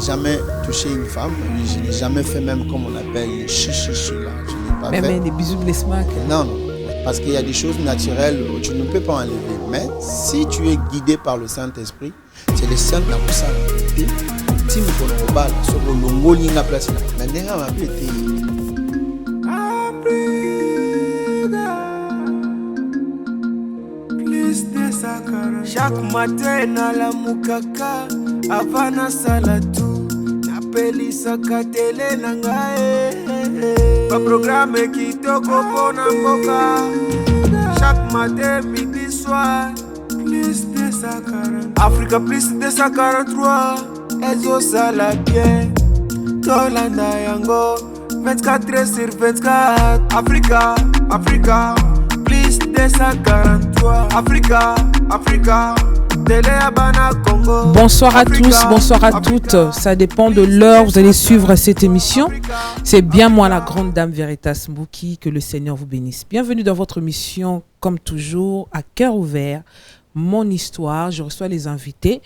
jamais touché une femme. Je n'ai jamais fait même comme on appelle les chichi là. Je n'ai pas Même fait. des bisous, les smacks. Non. Parce qu'il y a des choses naturelles où tu ne peux pas enlever. Mais si tu es guidé par le Saint-Esprit, c'est le Saint-Esprit. Si nous prenons au bal, sur le longo ligne à place, maintenant, on va péter. Chaque matin nalamukaka avana salatu napelisaka tele nangae ba programme kitoko pona mboka chaque matin midi soir plus de 140 Africa plus de 143 ezo sala bien tolanda yango 24/24 Africa plus de 143 Africa télé Abana Congo. Bonsoir à tous, bonsoir à toutes. Ça dépend de l'heure où vous allez suivre cette émission. C'est bien moi, la grande dame Veritas Mbouki, que le Seigneur vous bénisse. Bienvenue dans votre émission, comme toujours, à cœur ouvert. Mon histoire, je reçois les invités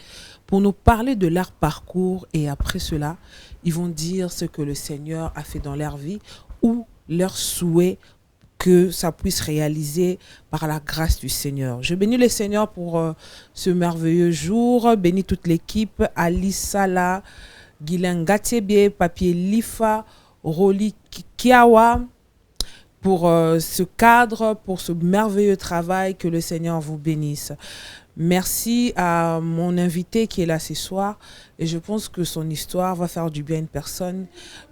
pour nous parler de leur parcours et après cela, ils vont dire ce que le Seigneur a fait dans leur vie ou leurs souhaits que ça puisse réaliser par la grâce du Seigneur. Je bénis le Seigneur pour ce merveilleux jour. Bénis toute l'équipe. Ali Sala, Guylain Gatébie, Papier Lifa, Roli Kiawa, pour ce cadre, pour ce merveilleux travail. Que le Seigneur vous bénisse. Merci à mon invité qui est là ce soir et je pense que son histoire va faire du bien à une personne.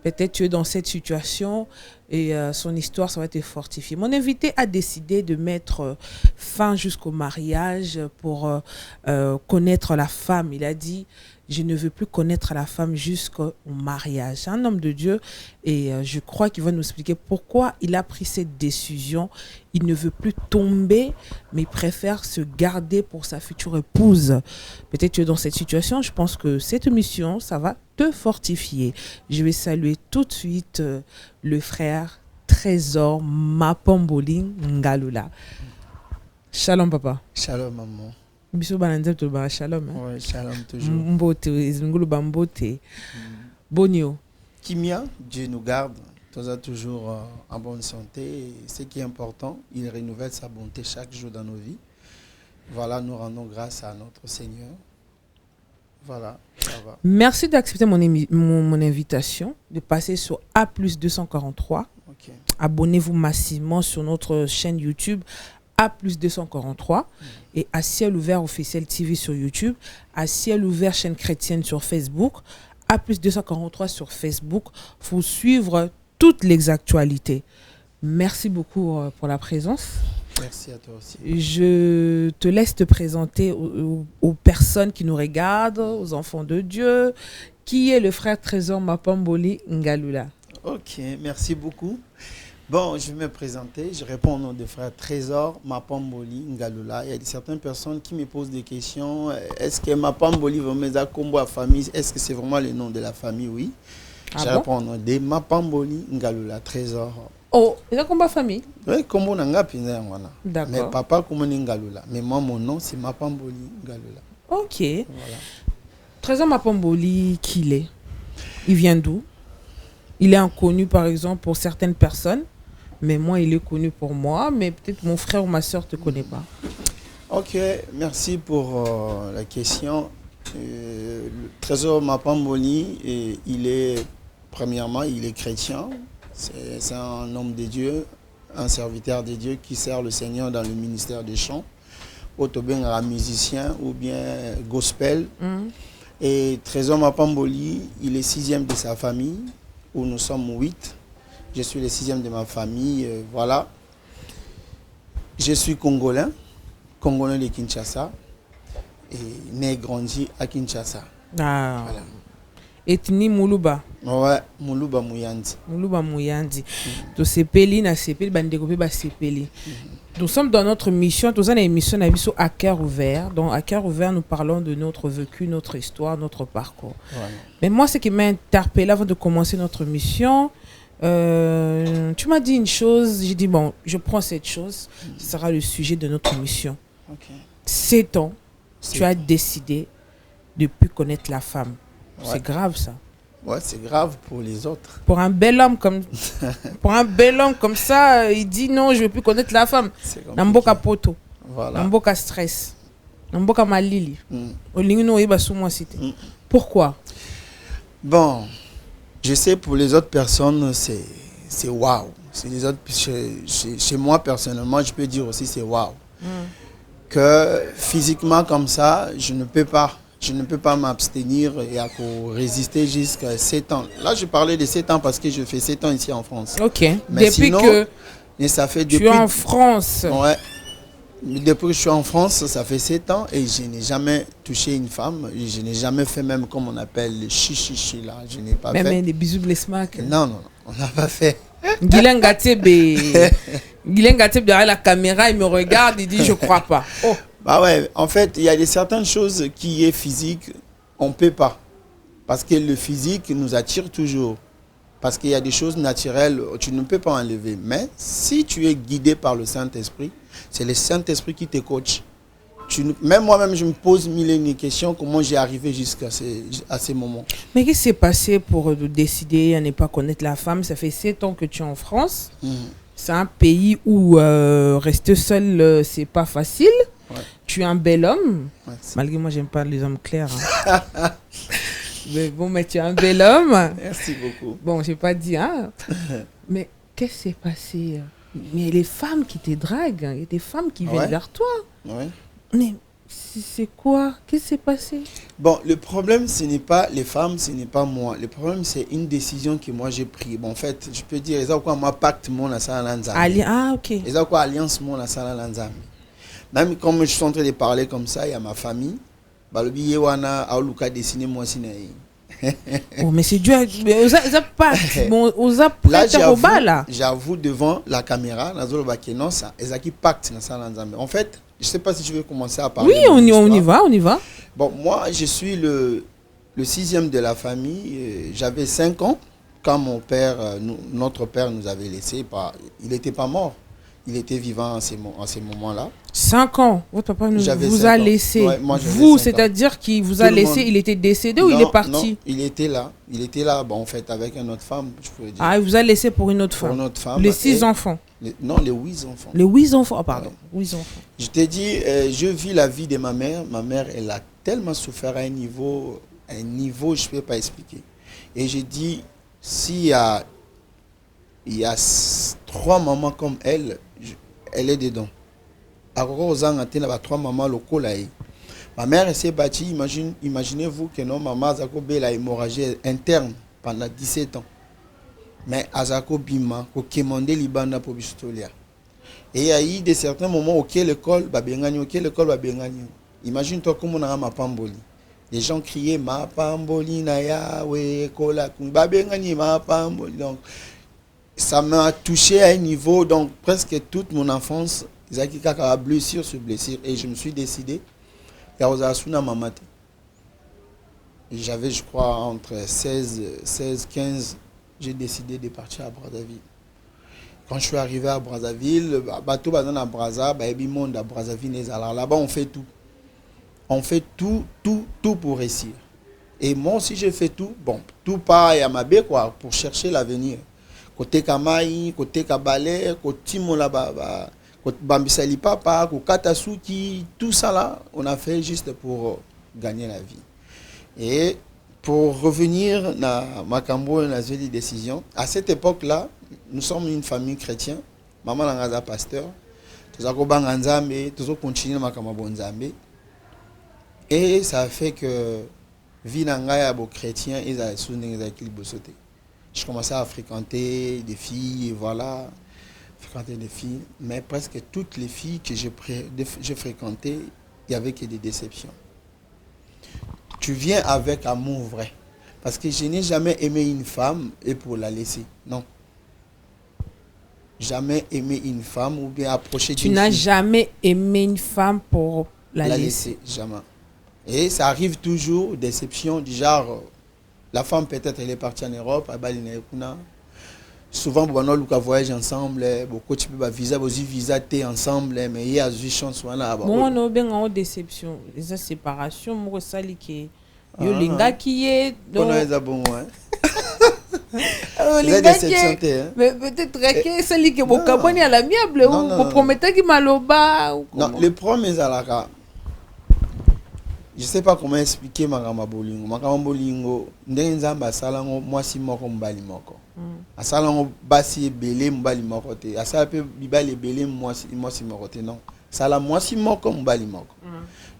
Peut-être tu es dans cette situation et son histoire, ça va te fortifier. Mon invité a décidé de mettre fin jusqu'au mariage pour connaître la femme. Il a dit, je ne veux plus connaître la femme jusqu'au mariage. C'est un homme de Dieu et je crois qu'il va nous expliquer pourquoi il a pris cette décision. Il ne veut plus tomber, mais il préfère se garder pour sa future épouse. Peut-être tu es dans cette situation. Je pense que cette émission, ça va te fortifier. Je vais saluer tout de suite le frère Trésor Mapamboli Ngalula. Shalom papa. Shalom maman. Biso bananze to ba shalom. Oui, shalom toujours. Mbote, izungulu bambote. Bonio. Kimia, Dieu nous garde. Tous toujours en bonne santé. Et ce qui est important, il renouvelle sa bonté chaque jour dans nos vies. Voilà, nous rendons grâce à notre Seigneur. Voilà, ça va. Merci d'accepter mon invitation, de passer sur A+243. Okay. Abonnez-vous massivement sur notre chaîne YouTube A+243 et à Ciel Ouvert officiel TV sur YouTube, à Ciel Ouvert chaîne chrétienne sur Facebook, A+243 sur Facebook. Faut suivre toutes les actualités. Merci beaucoup pour la présence. Merci à toi aussi. Je te laisse te présenter aux personnes qui nous regardent, aux enfants de Dieu. Qui est le frère Trésor Mapamboli Ngalula? Ok, merci beaucoup. Bon, je vais me présenter. Je réponds au nom de frère Trésor Mapamboli Ngalula. Il y a certaines personnes qui me posent des questions. Est-ce que Mapamboli va me dire combo à famille? Est-ce que c'est vraiment le nom de la famille? Oui. Je réponds au nom de Mapamboli Ngalula Trésor. Oh, il y a combat famille? Oui, comme on a un d'accord. Mais papa, comme on est Ngalula. Mais moi, mon nom, c'est Mapamboli Ngalula. Ok. Voilà. Trésor Mapamboli, qui il est? Il vient d'où? Il est inconnu, par exemple, pour certaines personnes. Mais moi, il est connu pour moi. Mais peut-être mon frère ou ma soeur ne te connaît pas. Ok, merci pour la question. Le Trésor Mapamboli, premièrement, il est chrétien. C'est un homme de Dieu, un serviteur de Dieu qui sert le Seigneur dans le ministère des chants, auto bien un musicien ou bien gospel. Et Trésor Mapamboli, il est 6e de sa famille, où nous sommes 8. Je suis le 6e de ma famille, voilà. Je suis congolais de Kinshasa, et né et grandi à Kinshasa. Ah. Voilà. Ethnie Muluba. Ouais, Muluba Muyandi. Muluba Muyandi. To sepeli na sepeli bandeko pe ba sepeli. Nous sommes dans notre mission, tous une émission à cœur ouvert. Donc à cœur ouvert, nous parlons de notre vécu, notre histoire, notre parcours. Voilà. Mais moi, ce qui m'a interpellé avant de commencer notre mission, tu m'as dit une chose, j'ai dit bon, je prends cette chose, ce sera le sujet de notre mission. Okay. 7 ans, tu as décidé de ne plus connaître la femme. C'est grave ça. Ouais, c'est grave pour les autres. Pour un bel homme comme ça, il dit non, je ne veux plus connaître la femme. Namboka poto. Voilà. Namboka stress. Namboka malili. Pourquoi? Bon, je sais pour les autres personnes, c'est waouh. Chez moi, personnellement, je peux dire aussi c'est waouh. Que physiquement comme ça, je ne peux pas m'abstenir et résister jusqu'à 7 ans. Là, je parlais de 7 ans parce que je fais 7 ans ici en France. Ok. Mais depuis sinon, que ça fait tu es en France. Ouais. Depuis que je suis en France, ça fait 7 ans et je n'ai jamais touché une femme. Je n'ai jamais fait même comme on appelle le chichichi là. Je n'ai pas fait. Même des bisous blesmac. Non, on n'a pas fait. Guilain Gatebe derrière la caméra, il me regarde, il dit je crois pas. Oh. Bah ouais, en fait, il y a certaines choses qui est physique, on peut pas. Parce que le physique nous attire toujours. Parce qu'il y a des choses naturelles, tu ne peux pas enlever. Mais si tu es guidé par le Saint-Esprit, c'est le Saint-Esprit qui te coach. Même moi-même, je me pose mille et une questions, comment j'ai arrivé jusqu'à ces moments. Mais qu'est-ce qui s'est passé pour décider à ne pas connaître la femme? Ça fait 7 ans que tu es en France. C'est un pays où rester seul, c'est pas facile. Ouais. Tu es un bel homme. Ouais, malgré moi, j'aime pas les hommes clairs. Hein. Mais bon, mais tu es un bel homme. Merci beaucoup. Bon, j'ai pas dit, hein. Mais qu'est-ce qui s'est passé? Mais les femmes qui te draguent, il y a des femmes qui viennent vers toi. Ouais. Mais c'est quoi? Qu'est-ce qui s'est passé? Bon, le problème, ce n'est pas les femmes, ce n'est pas moi. Le problème, c'est une décision que moi j'ai prise. Bon, en fait, je peux dire, quoi, moi, pacte mon ah, ok. Quoi, alliance mon lanzami. Même comme je suis en train de parler comme ça, il y a ma famille. Balobi Yewana, Aoluka dessiné moi sinaï. Oh, mais c'est Dieu. Là, j'avoue devant la caméra, en fait, je ne sais pas si tu veux commencer à parler. Oui, on y va. Bon, moi, je suis le 6e de la famille. J'avais 5 ans quand notre père nous avait laissés. Il n'était pas mort. Il était vivant en ces moments-là. 5 ans, votre papa vous a laissé. Ouais, c'est-à-dire qu'il vous a laissé, il était décédé ou il est parti? Non, il était là. Bon, en fait, avec une autre femme, je pourrais dire. Ah, il vous a laissé pour une autre femme? Pour une autre femme. Les 6 enfants? Les 8 enfants. Les 8 enfants, oh, pardon. Ouais. 8 enfants. Je t'ai dit, je vis la vie de ma mère. Ma mère, elle a tellement souffert à un niveau, je ne peux pas expliquer. Et j'ai dit, s'il y a 3 mamans comme elle est dedans. Trois mamans locaux là. Ma mère s'est battue. Imaginez-vous que non, maman Azako B la hémorragie interne pendant 17 ans. Mais Azako Bima, ko kemande libanda pour bistolia. Et il y a eu de certains moments auxquels l'école va bien. Imagine-toi comment on a ma pamboli. Les gens criaient ma pamboli na ya we kola ba bengani ma pamboli. Donc ça m'a touché à un niveau, donc presque toute mon enfance, blessure sur blessure. Et je me suis décidé, j'avais, je crois, entre 16, 15, j'ai décidé de partir à Brazzaville. Quand je suis arrivé à Brazzaville, là-bas on fait tout. On fait tout pour réussir. Et moi aussi j'ai fait tout, tout pareil à ma baie, quoi, pour chercher l'avenir. Côté Kamaï, côté Kabale, côté Molaba, côté Bambisali Papa, côté Katasuki, tout ça là, on a fait juste pour gagner la vie. Et pour revenir à Makambo et à la décision, à cette époque-là, nous sommes une famille chrétienne. Maman est pasteur. Nous avons continué à faire. Et ça fait que vie nanga chrétien et ça je commençais à fréquenter des filles, mais presque toutes les filles que j'ai fréquentées, il n'y avait que des déceptions. Tu viens avec amour vrai, parce que je n'ai jamais aimé une femme et pour la laisser, non. Jamais aimé une femme ou bien approcher d'une fille. Tu n'as jamais aimé une femme pour la laisser? Jamais. Et ça arrive toujours, déception du genre... La femme, peut-être, elle est partie en Europe, à Balinekuna. Souvent, on voyage ensemble, beaucoup de visa ensemble, mais il y a une chance. Moi, on a une déception. Les séparations, moi, ça, yo lingaki ye Pour nous, bon, hein. lingaki ye mais peut-être que celle qui est kaboni à l'amiable ou promettait qui maloba non les promesses à la je sais pas comment expliquer makama bolingo ndenge nzamba asalango mwasi moko mbali moko asalango basi ebele mbali moko te asala pe bibali ebele mwasi moko te non sala mwasi moko mbali moko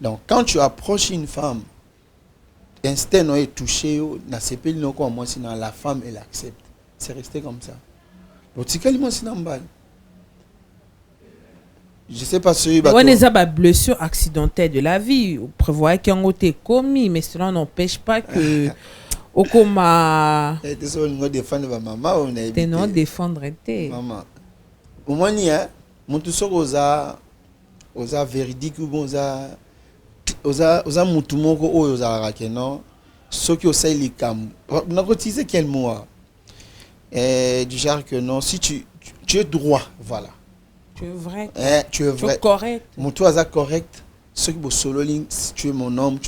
donc quand tu approches une femme instinct est touché na sepeli noko mwasi na la femme elle accepte c'est resté comme ça botikali mwasi na mbali. Je sais pas si on est à blessure accidentelle de la vie. Vous prévoyez qu'il y a un été commis, mais cela n'empêche pas que au coma. Désolé, défendre maman, on a évité. Non défendre été. Maman. Au moins ni hein, mon tout ça osa véridique ou bon osa mutu moko osa rakeno. Ce qui osa ilikam. On a cotisé quel mot? Du genre que non, si tu es droit, voilà. Tu es vrai. Tu es vrai. Tu es correct. Mon toi est correct. Ce qui est solo tu es mon homme.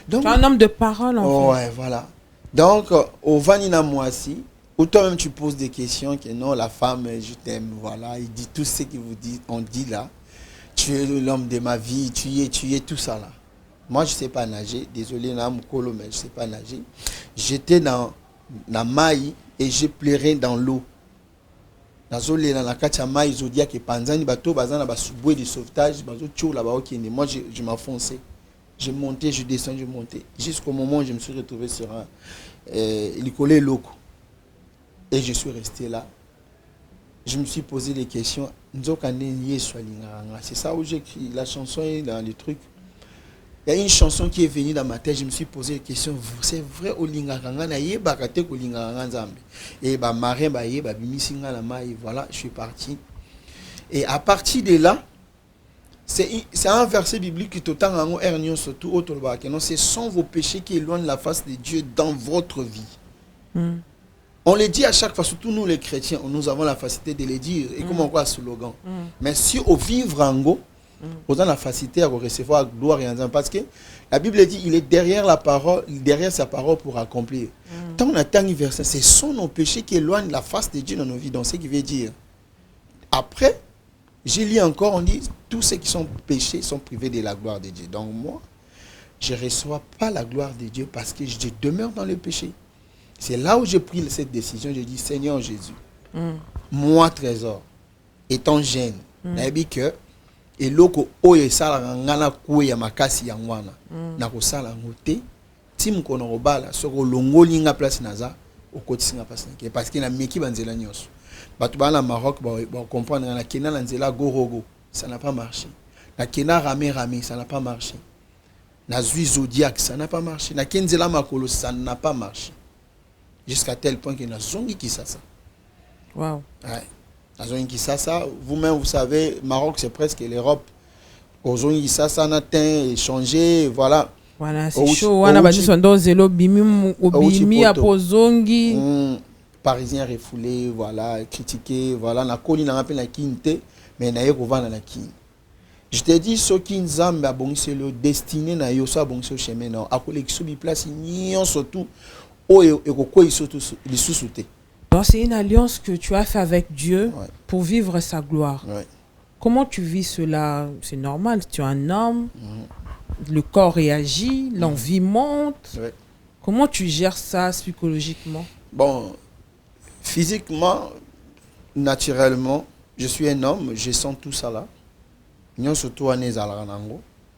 Donc, tu es un homme de parole en fait. Ouais, voilà. Donc, au vanina moi aussi, ou toi-même tu poses des questions que non, la femme, je t'aime, voilà. Il dit tout ce qu'il vous dit, on dit là. Tu es l'homme de ma vie, tu es tout ça là. Moi, je ne sais pas nager. Désolé, mais je ne sais pas nager. J'étais dans la maille et j'ai pleuré dans l'eau. Nazole na nakati mai zodia ke panzani bato bazana ba subwe de sauvetage bazo tcho là bas okende moi je m'enfonçais je montais je descendais je montais jusqu'au moment où je me suis retrouvé sur un licolé loco et je suis resté là je me suis posé des questions nzokande lié soit linganga c'est ça où j'écris la chanson est dans les trucs. Il y a une chanson qui est venue dans ma tête, je me suis posé la question, c'est vrai au lingakanga na ye bakate ko lingakanga nzambe. Et ba marin ba ye ba bimisinga na mai voilà, je suis parti. Et à partir de là, c'est un verset biblique qui t'autant en ernion surtout autre ba que non, ce sont vos péchés qui éloignent la face de Dieu dans votre vie. On le dit à chaque fois, surtout nous les chrétiens, nous avons la facilité de le dire et comme on voit slogan. Mais si au vivre en go on a la facilité à recevoir gloire et en parce que la Bible dit il est derrière la parole, derrière sa parole pour accomplir. Tant on attend un verset, ce sont nos péchés qui éloignent la face de Dieu dans nos vies. Donc ce qui veut dire. Après, j'ai lu encore, on dit tous ceux qui sont péchés sont privés de la gloire de Dieu. Donc moi, je ne reçois pas la gloire de Dieu parce que je demeure dans le péché. C'est là où j'ai pris cette décision. Je dis Seigneur Jésus, moi trésor, étant jeune, n'ai que et loko oye sala ngana kuya makasi ya ngwana na ko sala ngote tim kono robala soko longoli nga place naza okotisinga place na parce que na meki banzela nyonso batu bana Maroc ba comprendre na kena na nzela gorogo ça n'a pas marché na kena rame ça n'a pas marché na zui zodiac ça n'a pas marché na kenzela makolo ça n'a pas marché jusqu'à tel point que na zongi qui ça wow ouais. Vous-même, vous savez, Maroc, c'est presque l'Europe. Aujourd'hui, ça n'a été changé, voilà. Voilà, c'est chaud. On a battu son dos, zélo, bimi, apozongi. Parisiens refoulés, voilà, critiqués, voilà. Na koli na rappel na kinte, mais na yeko vana na kin. Je te dis, ce qui nous a c'est le destiné na yo, ça bon ce chemin non. A koli qui place ni surtout, o et quoi ils surtout les sous-soutés. C'est une alliance que tu as fait avec Dieu pour vivre sa gloire. Ouais. Comment tu vis cela? C'est normal, tu es un homme, le corps réagit, l'envie monte. Ouais. Comment tu gères ça psychologiquement? Bon, physiquement, naturellement, je suis un homme, je sens tout ça là.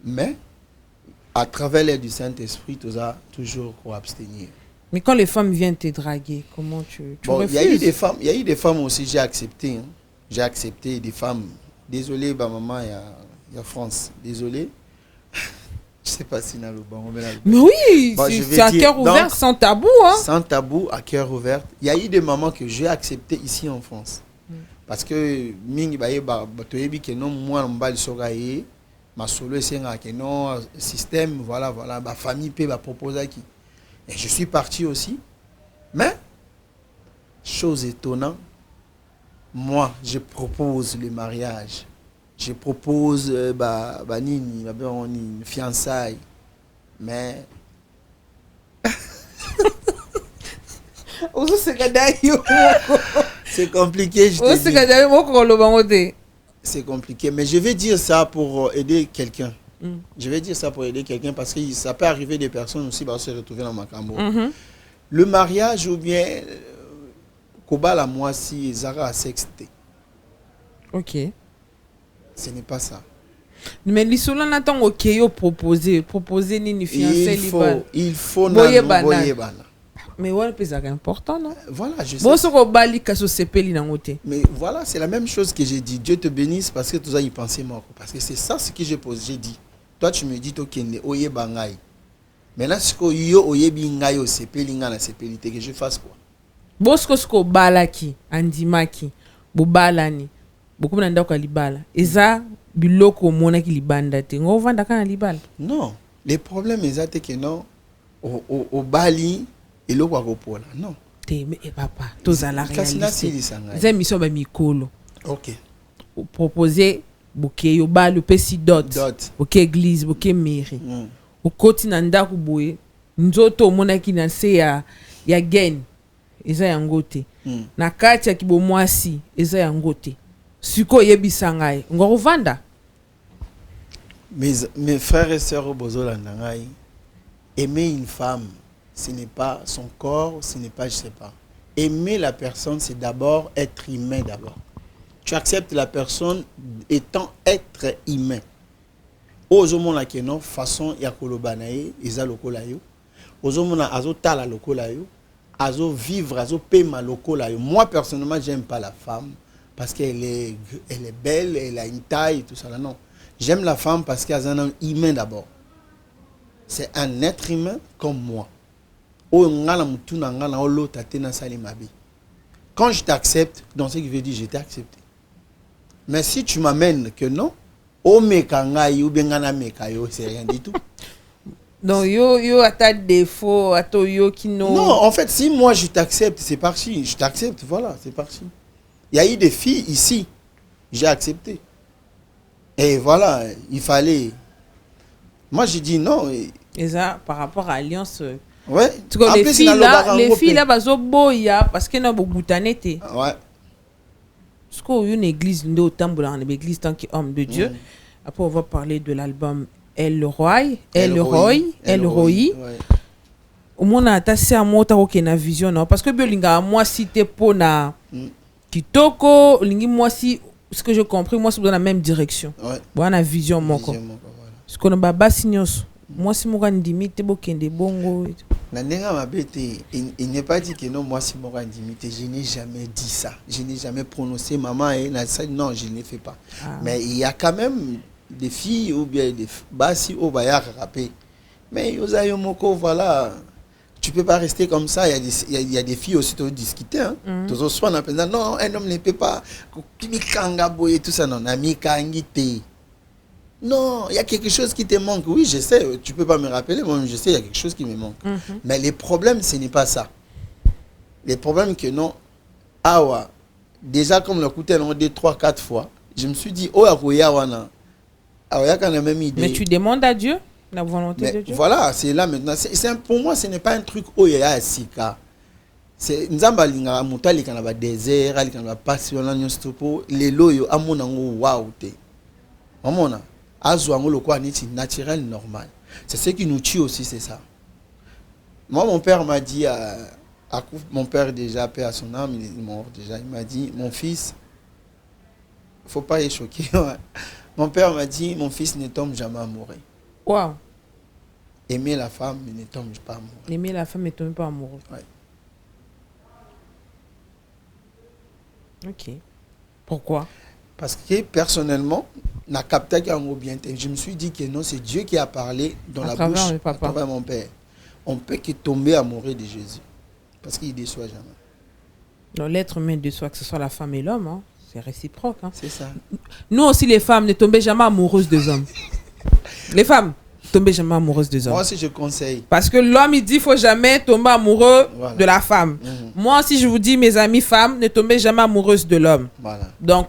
Mais à travers l'aide du Saint-Esprit, tu as toujours pour abstenir. Mais quand les femmes viennent te draguer, comment tu refuses? Il y a eu des femmes aussi, j'ai accepté. Hein. J'ai accepté des femmes. Désolé, maman, il y a France. Désolé. Je ne sais pas si le bon. Mais oui, c'est à cœur ouvert, sans tabou. Hein? Sans tabou, à cœur ouvert. Il y a eu des mamans que j'ai acceptées ici en France. Parce que, ma solo c'est non système, voilà, ma famille peut proposer qui. Et je suis parti aussi. Mais, chose étonnante, moi, je propose le mariage. Je propose une fiançaille. Mais, C'est compliqué, je te dis. C'est compliqué, mais je vais dire ça pour aider quelqu'un. Je vais dire ça pour aider quelqu'un parce que ça peut arriver des personnes aussi qui se retrouver dans ma cambo. Le mariage ou bien Kobala moi si Zara a sexté. Ok. Ce n'est pas ça. Mais les sols n'attendent ok yo proposer ni fiancé il faut boyer bana. Mais ouais, c'est important, non? Voilà, je sais. Mais voilà, c'est la même chose que j'ai dit. Dieu te bénisse parce que tout ça y pensait mort. Parce que c'est ça ce que j'ai posé. J'ai dit. Toi tu me dis tokende oye bangai. Maintenant ce que yo oye bingai o sepeli ngana sepeli te que je fasse quoi? Bosko sko balaki andimaki bobalani beaucoup nanda ko libala eza biloko mona ki libanda te ngo vanda kana libala. Non, les problèmes exacts que non au bali et le quoi pola. Non. Te mais papa, toza la réalité. C'est mission ba mikolo. OK. Proposer boké yo ba le pesi dot. Boké église, boké mairie. Au koti nanda ku boye nzoto mona ki na se ya gen. Eza yangote. Na kati ya kibo mwasi eza yangote. Siko yebisa ngai. Ngo vanda. Mes frères et sœurs au bozola ngai, aimer une femme, ce n'est pas son corps, ce n'est pas, je sais pas. Aimer la personne, c'est d'abord être humain d'abord. Tu acceptes la personne étant être humain. Ozomona keno façon ya kolobanaye, eza lokola yo. Ozomona azo tala lokola yo, azo vivre, azo pema lokola yo. Moi personnellement, j'aime pas la femme parce qu'elle est belle, elle a une taille, tout ça là non. J'aime la femme parce qu'elle est un humain d'abord. C'est un être humain comme moi. Quand je t'accepte, dans ce qui veut dire je t'ai accepté. Mais si tu m'amènes que non, c'est rien du tout. Donc yo a ta défaut, à yo qui non. Non, en fait, si moi je t'accepte, c'est parti. Je t'accepte, voilà, c'est parti. Il y a eu des filles ici, j'ai accepté. Et voilà, il fallait. Moi, j'ai dit non. Et ça, par rapport à l'alliance. Ouais. Les filles là, bazo boya parce que na bobutanete. Ouais. Parce qu'il y a une église, une église tant qu'homme de Dieu. Après, on va parler de l'album El Roy. Au moins, on a tassé à moi qui na vision non parce que biolinga moi si t'es pour na kitoko, lingi moi si ce que j'ai compris, moi c'est dans la même direction. Ouais. Bon, la vision mon quoi. Ce qu'on a baba signos. Moi si moi ndimite bokende bongo. Na nenga mabete, il n'est pas dit que non moi si moi ndimite, je n'ai jamais dit ça. Je n'ai jamais prononcé maman et non, je ne le fais pas. Mais il y a quand même des filles ou bien des basi au baya rapé. Mais yosayo moko voilà. Tu peux pas rester comme ça. Il y a des filles aussi qui discuter. Hein. Tous soir on non, un homme ne peut pas. Et tout ça non. Non, il y a quelque chose qui te manque. Oui, je sais. Tu peux pas me rappeler. Moi, je sais, il y a quelque chose qui me manque. Mais les problèmes, ce n'est pas ça. Les problèmes que non. Ah ouais. Déjà comme le coûté 2, 3, 4 fois, je me suis dit oh akoya wana. Ah ouais, quand même idée. Mais tu demandes à Dieu. La volonté de Dieu. Voilà, c'est là maintenant. Pour moi, ce n'est pas un truc oya sika. C'est nzamba linga mutali kana ba désert, kana ba passion na nyostopo, les loyo amona ngo waouh te. Amona azwa ngo lokwa niti naturel normal. C'est ce qui nous tue aussi, c'est ça. Moi mon père m'a dit mon père déjà paix à son âme, il est mort déjà, il m'a dit mon fils faut pas être choqué. Mon père m'a dit mon fils ne tombe jamais amoureux. Wow. Aimer la femme, mais ne tombe pas amoureux. Aimer la femme, mais ne tombe pas amoureux. Ouais. Ok. Pourquoi? Parce que personnellement, na capté qu'il y a un mot bien. Je me suis dit que non, c'est Dieu qui a parlé dans la bouche à travers mon père. On peut que tomber amoureux de Jésus. Parce qu'il ne déçoit jamais. Non, l'être humain déçoit, que ce soit la femme et l'homme. Hein. C'est réciproque. Hein. C'est ça. Nous aussi, les femmes, ne tombez jamais amoureuses des hommes. Les femmes, tombez jamais amoureuses des hommes. Moi aussi, je conseille. Parce que l'homme, il dit qu'il ne faut jamais tomber amoureux de la femme. Moi aussi, je vous dis, mes amis femmes, ne tombez jamais amoureuses de l'homme. Voilà. Donc,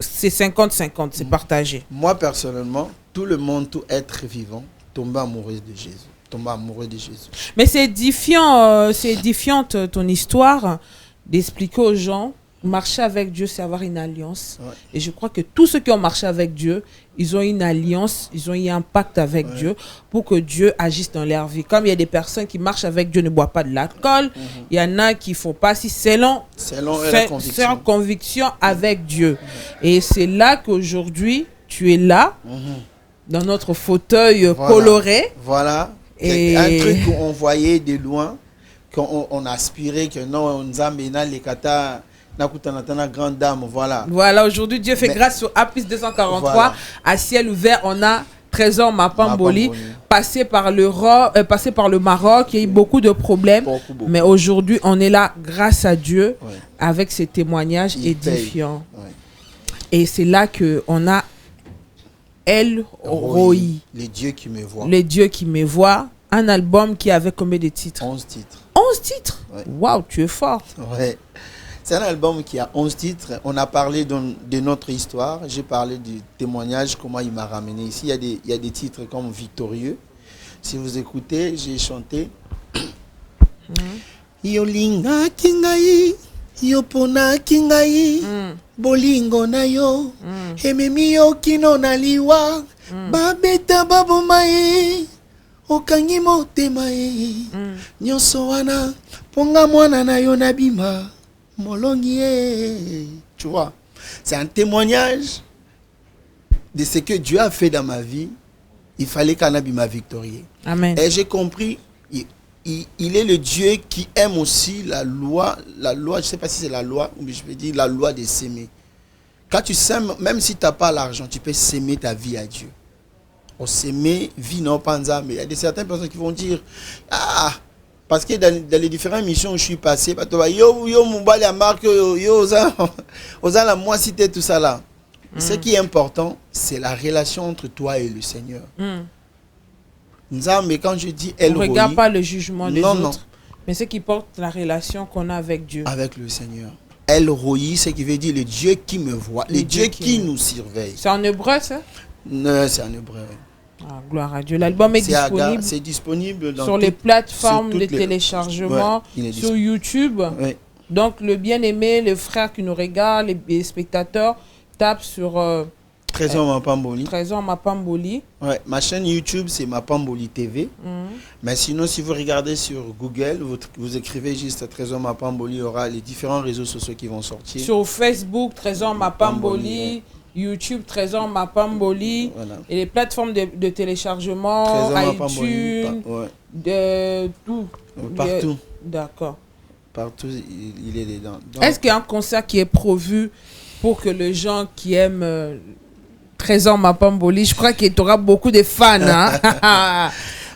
c'est 50-50, c'est partagé. Moi, personnellement, tout le monde, tout être vivant, tombe amoureux de Jésus. tomber amoureux de Jésus. Mais c'est édifiant ton histoire d'expliquer aux gens, marcher avec Dieu, c'est avoir une alliance. Ouais. Et je crois que tous ceux qui ont marché avec Dieu, ils ont une alliance, ils ont eu un pacte avec Dieu pour que Dieu agisse dans leur vie. Comme il y a des personnes qui marchent avec Dieu, ne boivent pas de l'alcool, il y en a qui ne font pas si selon leur conviction avec Dieu. Et c'est là qu'aujourd'hui, tu es là, dans notre fauteuil coloré. Voilà. Et un truc qu'on voyait de loin, qu'on aspirait que non, on nous a mené les kata. Grande dame, voilà. Voilà, aujourd'hui, Dieu fait grâce au Apis 243. Voilà. À ciel ouvert, on a Trésor Mapamboli, passé par le Maroc. Il y a eu beaucoup de problèmes. Beaucoup. Mais aujourd'hui, on est là grâce à Dieu avec ces témoignages édifiants. Et c'est là qu'on a El Roi. Les dieux qui me voient. Les dieux qui me voient. Un album qui avait combien de titres? 11 titres. 11 titres? Waouh, tu es fort. Ouais. C'est un album qui a 11 titres. On a parlé de notre histoire. J'ai parlé du témoignage, comment il m'a ramené ici. Il y a des titres comme Victorieux. Si vous écoutez, j'ai chanté. Yolinga kingai, yopona kingai, bolingo na yo, ememi yo kino na liwa, babeta babomae, okangi motemae, nyonso wana, ponga mwana na yo nabima. Tu vois, c'est un témoignage de ce que Dieu a fait dans ma vie. Il fallait qu'Anabi m'a victorieux. Amen. Et j'ai compris, il est le Dieu qui aime aussi la loi, je ne sais pas si c'est la loi, mais je vais dire la loi de s'aimer. Quand tu sèmes, même si tu n'as pas l'argent, tu peux s'aimer ta vie à Dieu. On s'aimer, vie non panza, mais il y a certaines personnes qui vont dire, parce que dans les différentes missions où je suis passé, moi cité tout ça là. Ce qui est important, c'est la relation entre toi et le Seigneur. Mais quand je dis on ne regarde pas le jugement des autres, mais ce qui porte la relation qu'on a avec Dieu. Avec le Seigneur. El Roi, ce qui veut dire le Dieu qui me voit, le Dieu qui nous surveille. C'est en hébreu ça? Non, c'est en hébreu. Ah, gloire à Dieu. L'album est disponible. C'est disponible sur les plateformes de téléchargement, sur YouTube. Ouais. Donc, le bien-aimé, le frère qui nous regarde, les spectateurs, tapent sur Trésor Mapamboli. Trésor Mapamboli. Ouais, ma chaîne YouTube, c'est Mapamboli TV. Mais sinon, si vous regardez sur Google, vous écrivez juste Trésor Mapamboli, il y aura les différents réseaux sociaux qui vont sortir. Sur Facebook, Trésor Mapamboli. YouTube, Trésor Mapamboli, voilà. Et les plateformes de téléchargement, iTunes, de tout. Partout. D'accord. Partout, il est dedans. Est-ce qu'il y a un concert qui est prévu pour que les gens qui aiment Trésor Mapamboli, je crois qu'il y aura beaucoup de fans. Hein?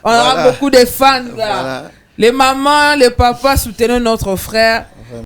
On aura beaucoup de fans. Là. Voilà. Les mamans, les papas, soutenez notre frère.